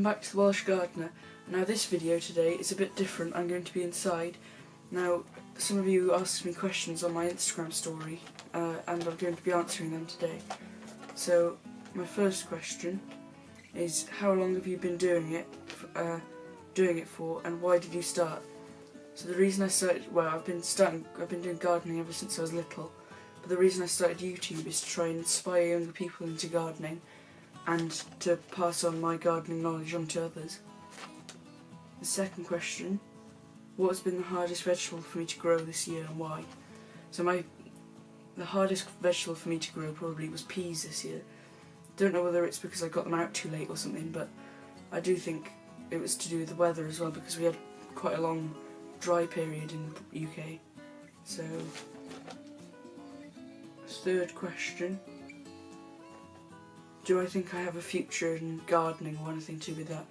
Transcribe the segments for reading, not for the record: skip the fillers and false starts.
back to the Welsh Gardener. Now this video today is a bit different. I'm going to be inside. Now some of you asked me questions on my Instagram story and I'm going to be answering them today. So my first question is, how long have you been doing it for, and why did you start? So the reason I started, well, I've been doing gardening ever since I was little, but the reason I started YouTube is to try and inspire younger people into gardening and to pass on my gardening knowledge on to others. The second question, what has been the hardest vegetable for me to grow this year and why? So the hardest vegetable for me to grow probably was peas this year. Don't know whether it's because I got them out too late or something, but I do think it was to do with the weather as well, because we had quite a long dry period in the UK. So, third question, do I think I have a future in gardening or anything to do with that?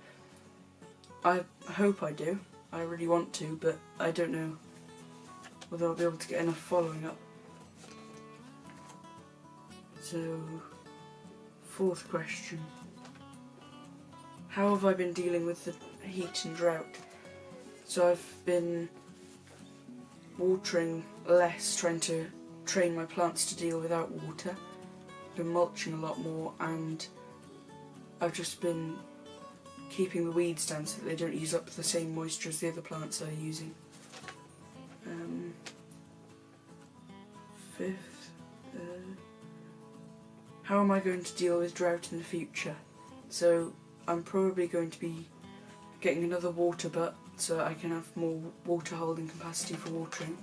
I hope I do. I really want to, but I don't know whether I'll be able to get enough following up. So, fourth question, how have I been dealing with the heat and drought? So I've been watering less, trying to train my plants to deal without water. Been mulching a lot more, and I've just been keeping the weeds down so that they don't use up the same moisture as the other plants are using. Fifth, how am I going to deal with drought in the future? So I'm probably going to be getting another water butt so I can have more water holding capacity for watering,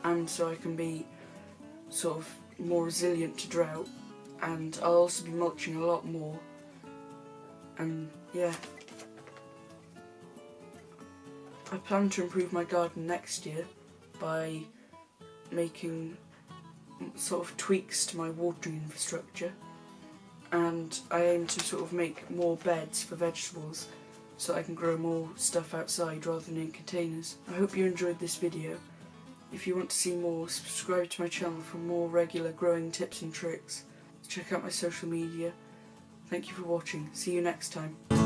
and so I can be sort of more resilient to drought. And I'll also be mulching a lot more, and yeah. I plan to improve my garden next year by making sort of tweaks to my watering infrastructure, and I aim to sort of make more beds for vegetables so I can grow more stuff outside rather than in containers. I hope you enjoyed this video. If you want to see more, subscribe to my channel for more regular growing tips and tricks. Check out my social media. Thank you for watching. See you next time.